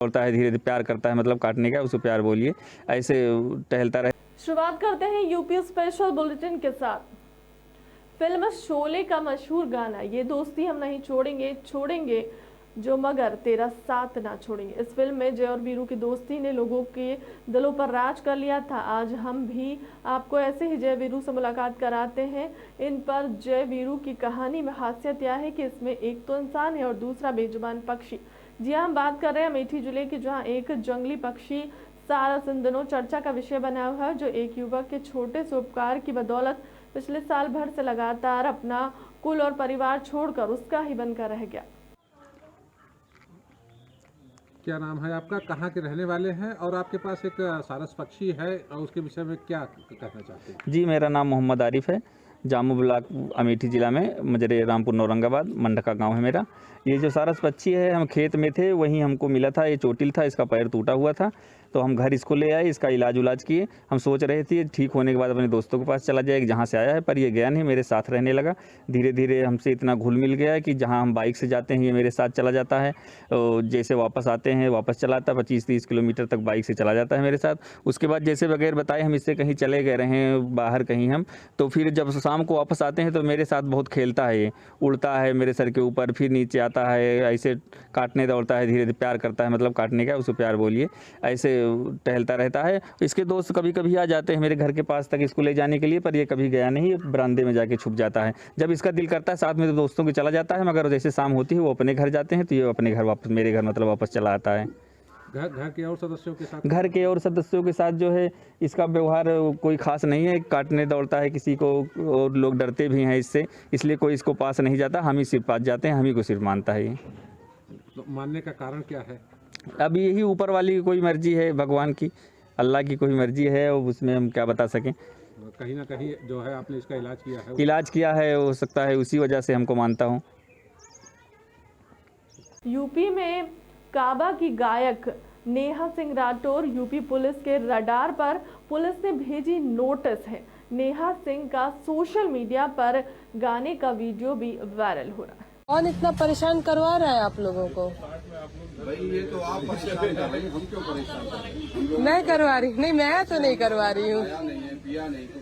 बोलता है, धीरे धीरे प्यार करता है, मतलब काटने का, उसको प्यार बोलिए, ऐसे टहलता रहे। शुरुआत करते हैं यूपी स्पेशल बुलेटिन के साथ। फिल्म शोले का मशहूर गाना ये दोस्ती हम नहीं छोड़ेंगे छोड़ेंगे जो मगर तेरा साथ ना छोड़ेंगे। इस फिल्म में जय और वीरू की दोस्ती ने लोगों के दिलों पर राज कर लिया था। आज हम भी आपको ऐसे ही जय वीरू से मुलाकात कराते हैं। इन पर जय वीरू की कहानी में खासियत यह है कि इसमें एक तो इंसान है और दूसरा बेजुबान पक्षी। जी हम बात कर रहे हैं अमेठी जिले की, जहाँ एक जंगली पक्षी सारस इन दिनों चर्चा का विषय बना हुआ है, जो एक युवक के छोटे से उपकार की बदौलत पिछले साल भर से लगातार अपना कुल और परिवार छोड़कर उसका ही बनकर रह गया। क्या नाम है आपका, कहाँ के रहने वाले हैं, और आपके पास एक सारस पक्षी है और उसके विषय में क्या कहना चाहते हैं? जी, मेरा नाम मोहम्मद आरिफ है। जामू ब्लॉक अमेठी ज़िला में मजरे रामपुर औरंगाबाद मंडका गांव है मेरा। ये जो सारस पक्षी है, हम खेत में थे, वहीं हमको मिला था। ये चोटिल था, इसका पैर टूटा हुआ था, तो हम घर इसको ले आए, इसका इलाज किए। हम सोच रहे थे ठीक होने के बाद अपने दोस्तों के पास चला जाए जहाँ से आया है, पर ये गया नहीं, मेरे साथ रहने लगा। धीरे धीरे हमसे इतना घुल मिल गया है कि जहाँ हम बाइक से जाते हैं ये मेरे साथ चला जाता है, जैसे वापस आते हैं वापस चलाता है, 25-30 किलोमीटर तक बाइक से चला जाता है मेरे साथ। उसके बाद जैसे बगैर बताए हम इससे कहीं चले गए रहें बाहर कहीं हम, तो फिर जब शाम को वापस आते हैं तो मेरे साथ बहुत खेलता है, ये उड़ता है मेरे सर के ऊपर, फिर नीचे आता है, ऐसे काटने दौड़ता है, धीरे धीरे प्यार करता है, मतलब काटने का, उसको प्यार बोलिए, ऐसे टहलता रहता है। इसके दोस्त कभी कभी आ जाते हैं मेरे घर के पास तक इसको ले जाने के लिए, पर ये कभी गया नहीं, बरामदे में जाके छुप जाता है। जब इसका दिल करता है साथ में तो दोस्तों के चला जाता है, मगर जैसे शाम होती है वो अपने घर जाते हैं तो ये अपने घर वापस, मेरे घर मतलब वापस चला आता है। घर के और सदस्यों के साथ? घर के और सदस्यों के साथ जो है इसका व्यवहार कोई खास नहीं है, काटने दौड़ता है किसी को, और लोग डरते भी हैं इससे, इसलिए कोई इसको पास नहीं जाता, हम ही सिर्फ पास जाते हैं, हम ही को सिर्फ मानता है ये। तो मानने का कारण क्या है? अब यही ऊपर वाली की कोई मर्जी है, भगवान की, अल्लाह की कोई मर्जी है, और उसमें हम क्या बता सकें। कहीं ना कहीं जो है आपने इसका इलाज किया है, हो सकता है उसी वजह से हमको मानता हूँ। यूपी में काबा की गायक नेहा सिंह राठौर यूपी पुलिस के रडार पर पुलिस ने भेजी नोटिस है। नेहा सिंह का सोशल मीडिया पर गाने का वीडियो भी वायरल हो रहा है। कौन इतना परेशान करवा रहा है आप लोगों को? भाई ये तो आप परेशान कर रहे हैं, हम क्यों परेशान कर रहे हैं? मैं करवा रही नहीं, मैं तो नहीं करवा रही हूँ। नहीं है, पिया नहीं तो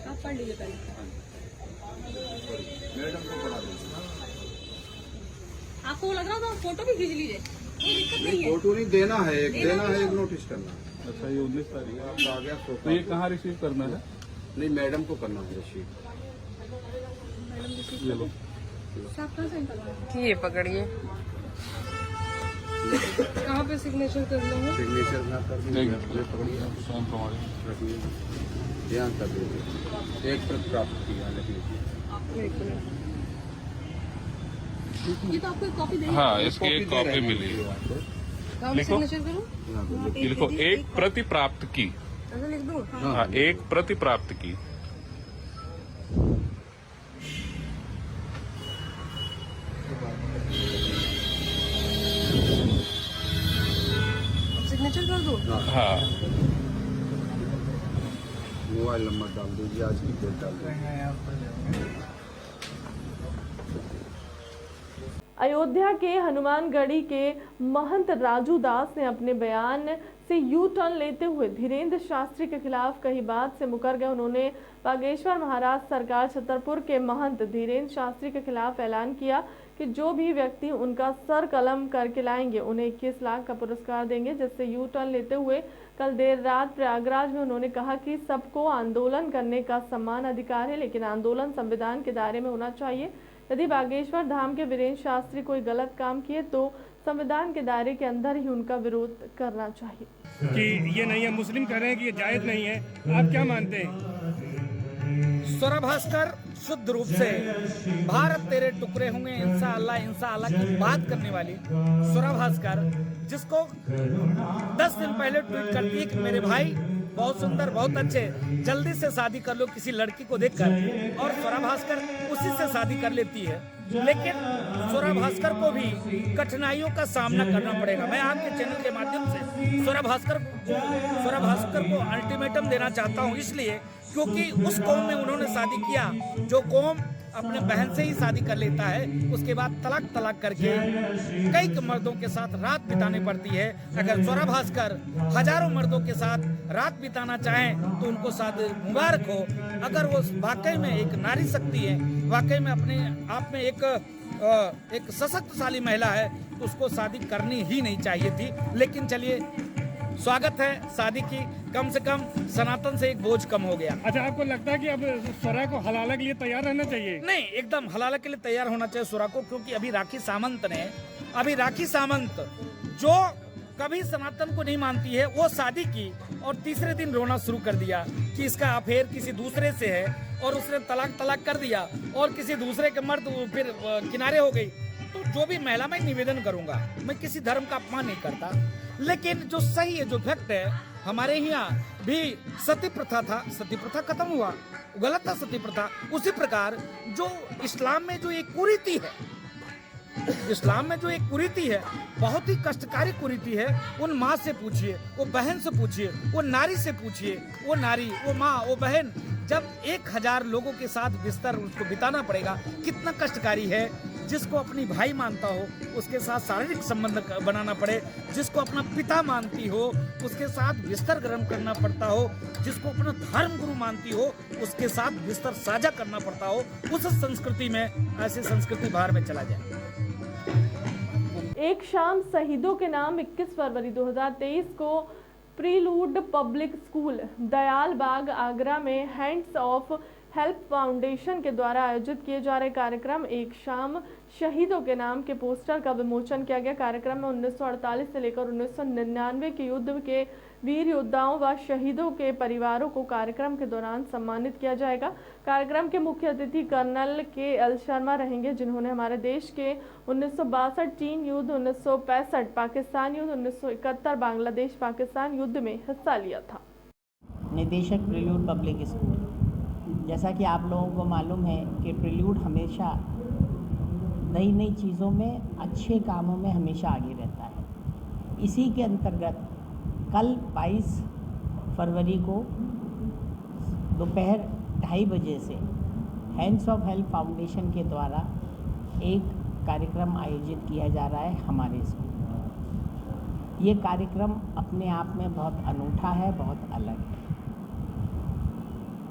आप पढ़ लीजिए पहले। मैडम को पढ़ा दीजिए। आपको लग रहा था फोटो भी खींच लीजिए, कोई दिक्कत नहीं है। फोटो नहीं देना है, एक नोटिस करना है। अच्छा, ये 19 तारीख है आपका आ गया तो ये कहाँ रिसीव करना है? नहीं, मैडम को करना है रिसीव। ये लो, ये पकड़िए, कहाँ पे सिग्नेचर कर लूँगा? सिग्नेचर ना कर पकड़िए, स्वयं प्रमाण रखिए, ध्यान कर दीजिए। एक प्रति प्राप्त किया लिखिए। ये तो आपको एक कॉपी दे। हाँ, इसकी एक कॉपी मिली है। कहाँ पे सिग्नेचर करूँ? ये लिखो, एक प्रति प्राप्त की। ऐसा लिख दूँ? हाँ, एक प्रति प्राप्त की। सिग्नेचर कर दूँ? हाँ, मोबाइल नंबर डाल दीजिए, आज की डेट डाल दीजिए। अयोध्या के हनुमानगढ़ी के महंत राजू दास ने अपने बयान से यू टर्न लेते हुए धीरेन्द्र शास्त्री के खिलाफ कही बात से मुकर गए। उन्होंने बागेश्वर महाराज सरकार छतरपुर के महंत धीरेन्द्र शास्त्री के खिलाफ ऐलान किया कि जो भी व्यक्ति उनका सर कलम करके लाएंगे उन्हें 21 लाख का पुरस्कार देंगे। जिससे यू टर्न लेते हुए कल देर रात प्रयागराज में उन्होंने कहा कि सबको आंदोलन करने का समान अधिकार है, लेकिन आंदोलन संविधान के दायरे में होना चाहिए। यदि बागेश्वर धाम के वीरेंद्र शास्त्री कोई गलत काम किए तो संविधान के दायरे के अंदर ही उनका विरोध करना चाहिए। कि ये नहीं है, मुस्लिम कह रहे हैं कि ये जायज नहीं है, आप क्या मानते हैं? स्वरा भास्कर शुद्ध रूप से भारत तेरे टुकड़े होंगे इंसा अल्लाह की बात करने वाली स्वरा भास्कर, जिसको 10 दिन पहले ट्वीट करती है कि मेरे भाई बहुत सुंदर, बहुत अच्छे, जल्दी से शादी कर लो किसी लड़की को देखकर, और स्वरा भास्कर उसी से शादी कर लेती है। लेकिन स्वरा भास्कर को भी कठिनाइयों का सामना करना पड़ेगा। मैं आपके चैनल के माध्यम से स्वरा भास्कर को अल्टीमेटम देना चाहता हूं, इसलिए क्योंकि उस कौम में उन्होंने शादी किया जो कौम अपने बहन से ही शादी कर लेता है, उसके बाद तलाक करके कई मर्दों के साथ रात बितानी पड़ती है। अगर स्वरा भास्कर हजारों मर्दों के साथ रात बिताना चाहें तो उनको शादी मुबारक हो। अगर वो वाकई में एक नारी शक्ति है, वाकई में अपने आप में एक सशक्तशाली महिला है, तो उसको शादी करनी ही नहीं चाहिए थी। लेकिन चलिए, स्वागत है शादी की, कम से कम सनातन से एक बोझ कम हो गया। अच्छा, आपको लगता है कि अब स्वरा को हलाला के लिए तैयार रहना चाहिए? नहीं, एकदम हलाला के लिए तैयार होना चाहिए स्वरा को, क्योंकि अभी राखी सामंत जो कभी सनातन को नहीं मानती है, वो शादी की और तीसरे दिन रोना शुरू कर दिया कि इसका अफेयर किसी दूसरे से है, और उसने तलाक कर दिया और किसी दूसरे के मर्द फिर किनारे हो गई। तो जो भी महिला, मैं निवेदन करूंगा, मैं किसी धर्म का अपमान नहीं करता, लेकिन जो सही है, जो फैक्ट है, हमारे यहाँ भी सती प्रथा था, सती प्रथा खत्म हुआ, गलत था सती प्रथा। उसी प्रकार जो इस्लाम में जो एक कुरीति है, बहुत ही कष्टकारी कुरीति है। उन माँ से पूछिए, वो बहन से पूछिए, वो नारी से पूछिए, वो नारी, वो माँ, वो बहन, जब 1000 लोगों के साथ बिस्तर उसको बिताना पड़ेगा, कितना कष्टकारी है। जिसको अपनी भाई मानता हो उसके साथ शारीरिक संबंध बनाना पड़े, जिसको अपना पिता मानती हो उसके साथ बिस्तर गर्म करना पड़ता हो, जिसको अपना धर्म गुरु मानती हो उसके साथ बिस्तर साझा करना पड़ता हो, उस संस्कृति में, ऐसी संस्कृति बाहर में चला जाए। एक शाम शहीदों के नाम 21 फरवरी 2023 को प्रीलूड पब्लिक स्कूल दयाल बाग आगरा में हैंड्स ऑफ हेल्प फाउंडेशन के द्वारा आयोजित किए जा रहे कार्यक्रम एक शाम शहीदों के नाम के पोस्टर का विमोचन किया गया। कार्यक्रम में 1948 से लेकर 1999 के युद्ध के वीर योद्धाओं व शहीदों के परिवारों को कार्यक्रम के दौरान सम्मानित किया जाएगा। कार्यक्रम के मुख्य अतिथि कर्नल के.एल. शर्मा रहेंगे, जिन्होंने हमारे देश के 1962 चीन युद्ध, 1965 पाकिस्तान युद्ध, 1971 बांग्लादेश पाकिस्तान युद्ध में हिस्सा लिया था। निदेशक प्रीलूड पब्लिक स्कूल, जैसा कि आप लोगों को मालूम है कि प्रीलूड हमेशा नई चीज़ों में, अच्छे कामों में हमेशा आगे रहता है। इसी के अंतर्गत कल 22 फरवरी को दोपहर 2:30 बजे से हैंड्स ऑफ हेल्प फाउंडेशन के द्वारा एक कार्यक्रम आयोजित किया जा रहा है हमारे स्कूल में। ये कार्यक्रम अपने आप में बहुत अनूठा है, बहुत अलग है।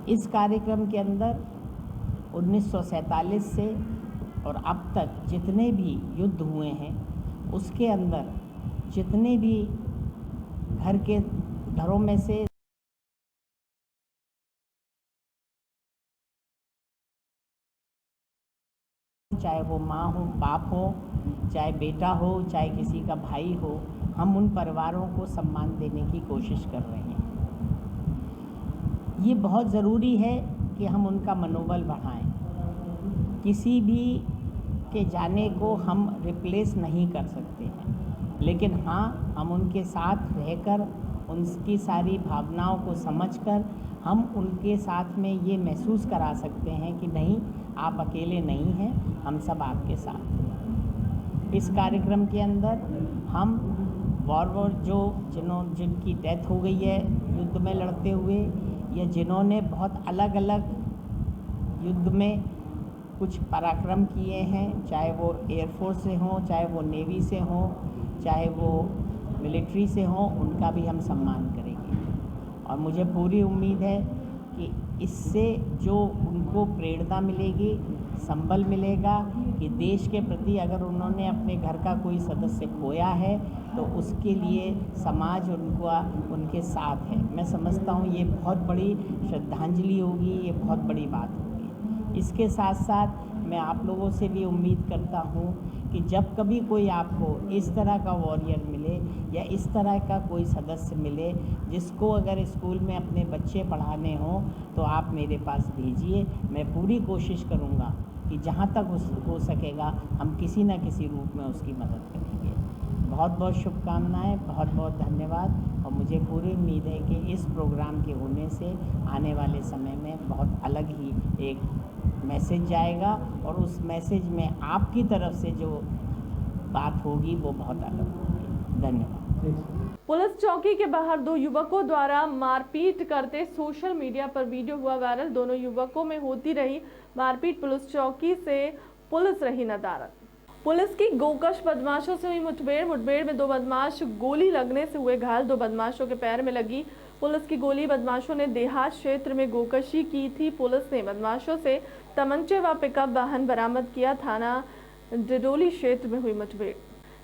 इस कार्यक्रम के अंदर 1947 से और अब तक जितने भी युद्ध हुए हैं, उसके अंदर जितने भी घरों में से चाहे वो माँ हो, बाप हो, चाहे बेटा हो, चाहे किसी का भाई हो, हम उन परिवारों को सम्मान देने की कोशिश कर रहे हैं। ये बहुत ज़रूरी है कि हम उनका मनोबल बढ़ाएं। किसी भी के जाने को हम रिप्लेस नहीं कर सकते हैं, लेकिन हाँ, हम उनके साथ रहकर उनकी सारी भावनाओं को समझकर हम उनके साथ में ये महसूस करा सकते हैं कि नहीं, आप अकेले नहीं हैं, हम सब आपके साथ हैं। इस कार्यक्रम के अंदर हम वॉर जिनकी डेथ हो गई है युद्ध में लड़ते हुए, या जिन्होंने बहुत अलग अलग युद्ध में कुछ पराक्रम किए हैं, चाहे वो एयरफोर्स से हों, चाहे वो नेवी से हों, चाहे वो मिलिट्री से हों, उनका भी हम सम्मान करेंगे। और मुझे पूरी उम्मीद है कि इससे जो उनको प्रेरणा मिलेगी, संबल मिलेगा कि देश के प्रति अगर उन्होंने अपने घर का कोई सदस्य खोया है तो उसके लिए समाज उनके साथ है। मैं समझता हूँ ये बहुत बड़ी श्रद्धांजलि होगी, ये बहुत बड़ी बात होगी। इसके साथ साथ मैं आप लोगों से भी उम्मीद करता हूँ कि जब कभी कोई आपको इस तरह का वॉरियर मिले या इस तरह का कोई सदस्य मिले जिसको अगर स्कूल में अपने बच्चे पढ़ाने हों, तो आप मेरे पास भेजिए। मैं पूरी कोशिश करूँगा कि जहाँ तक हो सकेगा हम किसी न किसी रूप में उसकी मदद करेंगे। बहुत बहुत शुभकामनाएं, बहुत बहुत धन्यवाद। और मुझे पूरी उम्मीद है कि इस प्रोग्राम के होने से आने वाले समय में बहुत अलग ही एक मैसेज जाएगा, और उस मैसेज में आपकी तरफ से जो बात होगी वो बहुत अलग होगी। धन्यवाद। पुलिस चौकी के बाहर दो युवकों द्वारा मारपीट करते सोशल मीडिया पर वीडियो हुआ वायरल। दोनों युवकों में होती रही मारपीट, पुलिस चौकी से पुलिस रही नदारद। पुलिस की गोकश बदमाशों से हुई मुठभेड़ में दो बदमाश गोली लगने से हुए घायल। दो बदमाशों के पैर में लगी पुलिस की गोली। बदमाशों ने देहात क्षेत्र में गोकशी की थी। पुलिस ने बदमाशों से तमंचे व पिकअप वाहन बरामद किया। थाना डिडोली क्षेत्र में हुई मुठभेड़।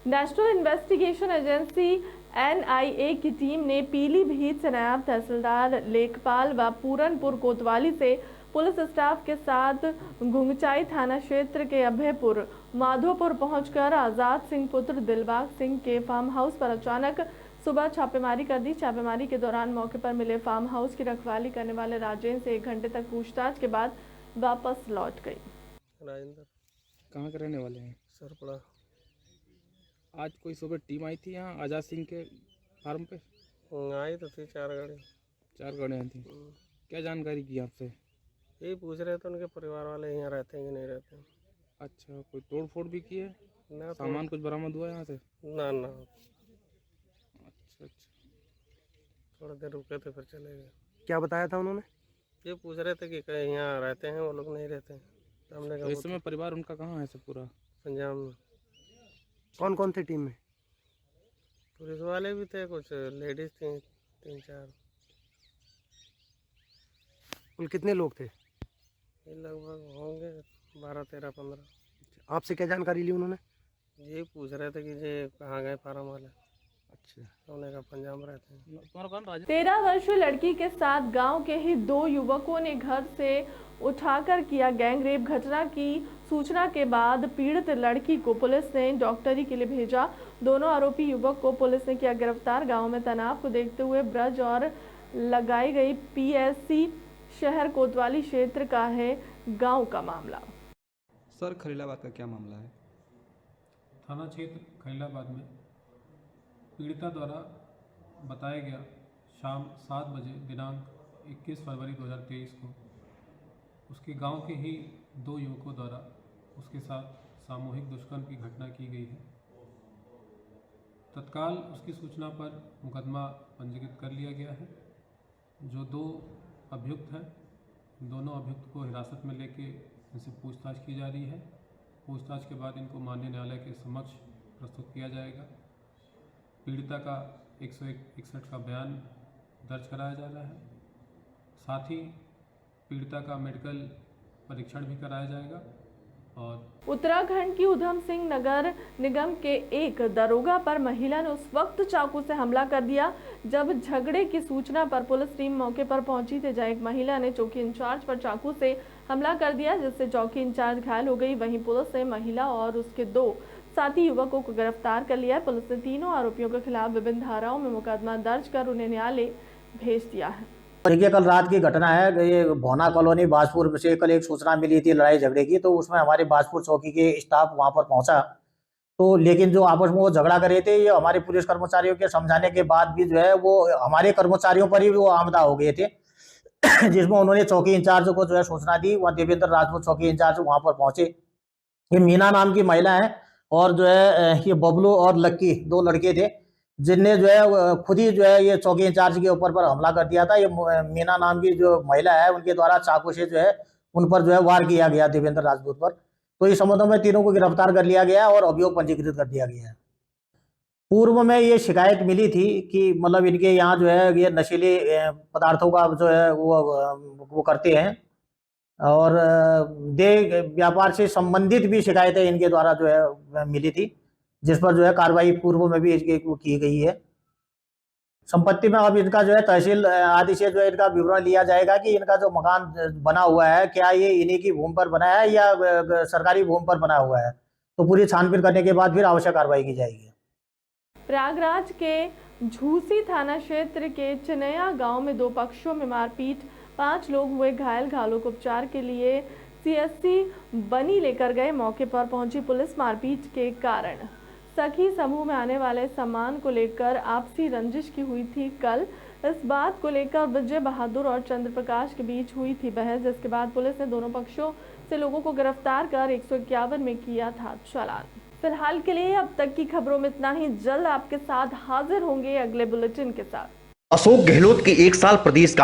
नेशनल इन्वेस्टिगेशन एजेंसी NIA की टीम ने पीलीभीत से नायब तहसीलदार लेखपाल व पूरनपुर कोतवाली से पुलिस स्टाफ के साथ घुंगचाई थाना क्षेत्र के अभयपुर माधोपुर पहुंचकर आजाद सिंह पुत्र दिलबाग सिंह के फार्म हाउस पर अचानक सुबह छापेमारी कर दी। छापेमारी के दौरान मौके पर मिले फार्म हाउस की रखवाली करने वाले राजेंद्र से 1 घंटे तक पूछताछ के बाद वापस लौट गई। राजेंद्र कहाँ के रहने वाले हैं? सरपड़ा। आज कोई सुबह टीम आई थी यहाँ आजाद सिंह के फार्म पे? आई तो थी 4 गाड़ी। 4 गाड़ियाँ थी। क्या जानकारी की आपसे? यही पूछ रहे थे उनके परिवार वाले यहाँ रहते हैं कि नहीं रहते हैं। अच्छा, कोई तोड़ फोड़ भी की है? ना, सामान कुछ बरामद हुआ है यहाँ से? ना। अच्छा। थोड़ा देर रुके थे फिर चले गए। क्या बताया था उन्होंने? ये पूछ रहे थे कि कहीं यहाँ रहते हैं, वो लोग नहीं रहते हैं। हमने तो कहा इस समय परिवार उनका कहाँ है सब पूरा? पंजाब में। कौन कौन थे टीम में? पुलिस वाले भी थे, कुछ लेडीज थी 3-4। कुल कितने लोग थे? ये लगभग होंगे 12-13-15। आपसे क्या जानकारी ली उन्होंने? ये पूछ रहे थे कि ये कहाँ गए फार्म वाले। अच्छा, उन्होंने कहा पंजाब रहते हैं। 13 वर्षीय लड़की के साथ गांव के ही 2 युवकों ने घर से उठाकर किया गैंगरेप। घटना की सूचना के बाद पीड़ित लड़की को पुलिस ने डॉक्टरी के लिए भेजा। दोनों आरोपी युवक को पुलिस ने किया गिरफ्तार। गांव में तनाव को देखते हुए ब्रज और लगाई गई PSC शहर कोतवाली क्षेत्र का है गांव का मामला। सर, खलीलाबाद का क्या मामला है? थाना क्षेत्र खलीलाबाद में पीड़िता द्वारा बताया गया शाम 7 बजे दिनांक 21 फरवरी 2023 को उसके गांव के ही 2 युवकों द्वारा उसके साथ सामूहिक दुष्कर्म की घटना की गई है। तत्काल उसकी सूचना पर मुकदमा पंजीकृत कर लिया गया है। जो 2 अभियुक्त हैं, दोनों अभियुक्त को हिरासत में लेके इनसे पूछताछ की जा रही है। पूछताछ के बाद इनको माननीय न्यायालय के समक्ष प्रस्तुत किया जाएगा। पीड़िता का 161 का बयान दर्ज कराया जा रहा है। साथ ही पीड़िता का मेडिकल परीक्षण भी कराया जाएगा। और उत्तराखंड की उधम सिंह नगर निगम के एक दरोगा पर महिला ने उस वक्त चाकू से हमला कर दिया जब झगड़े की सूचना पर पुलिस टीम मौके पर पहुंची थी, जहां एक महिला ने चौकी इंचार्ज पर चाकू से हमला कर दिया, जिससे चौकी इंचार्ज घायल हो गई। वहीं पुलिस ने महिला और उसके 2 साथी युवकों को गिरफ्तार कर लिया है। पुलिस ने तीनों आरोपियों के खिलाफ विभिन्न धाराओं में मुकदमा दर्ज कर उन्हें न्यायालय भेज दिया है। देखिए, कल रात की घटना है। ये भोना कॉलोनी बाजपुर से कल एक सूचना मिली थी लड़ाई झगड़े की, तो उसमें हमारे बाजपुर चौकी के स्टाफ वहां पर पहुंचा। तो लेकिन जो आपस में वो झगड़ा कर रहे थे, ये हमारे पुलिस कर्मचारियों के समझाने के बाद भी जो है वो हमारे कर्मचारियों पर ही वो आमदा हो गए थे जिसमें उन्होंने चौकी इंचार्ज को जो है सूचना दी। वहाँ देवेंद्र राजपूत चौकी इंचार्ज वहाँ पर पहुंचे। ये मीना नाम की महिला है और जो है ये बबलू और लक्की 2 लड़के थे, जिनने जो है खुद ही जो है ये चौकी इंचार्ज के ऊपर पर हमला कर दिया था। ये मीना नाम की जो महिला है, उनके द्वारा चाकू से जो है उन पर जो है वार किया गया देवेंद्र राजपूत पर। तो इस संबंध में तीनों को गिरफ्तार कर लिया गया और अभियोग पंजीकृत कर दिया गया है। पूर्व में ये शिकायत मिली थी कि मतलब इनके यहाँ जो है ये नशीले पदार्थों का जो है वो करते हैं और देह व्यापार से संबंधित भी शिकायतें इनके द्वारा जो है मिली थी, जिस पर जो है कार्रवाई पूर्व में भी की गई है। संपत्ति में अब इनका जो है तहसील आदि से जो है इनका विवरण लिया जाएगा कि इनका जो मकान बना हुआ है क्या ये इन्हीं की भूमि पर बना है या सरकारी भूमि पर बना हुआ है। तो पूरी छानबीन करने के बाद फिर आवश्यक कार्रवाई की जाएगी। प्रयागराज के झूसी थाना क्षेत्र के चिनया गांव में 2 पक्षों में मारपीट, 5 लोग हुए घायल। घायलों को उपचार के लिए CSC बनी लेकर गए। मौके पर पहुंची पुलिस मारपीट के कारण सखी समूह में आने वाले सामान को लेकर आपसी रंजिश की हुई थी। कल इस बात को लेकर विजय बहादुर और चंद्र प्रकाश के बीच हुई थी बहस, जिसके बाद पुलिस ने दोनों पक्षों से लोगों को गिरफ्तार कर 151 में किया था चालान। फिलहाल के लिए अब तक की खबरों में इतना ही। जल्द आपके साथ हाजिर होंगे अगले बुलेटिन के साथ। अशोक गहलोत के 1 साल प्रदेश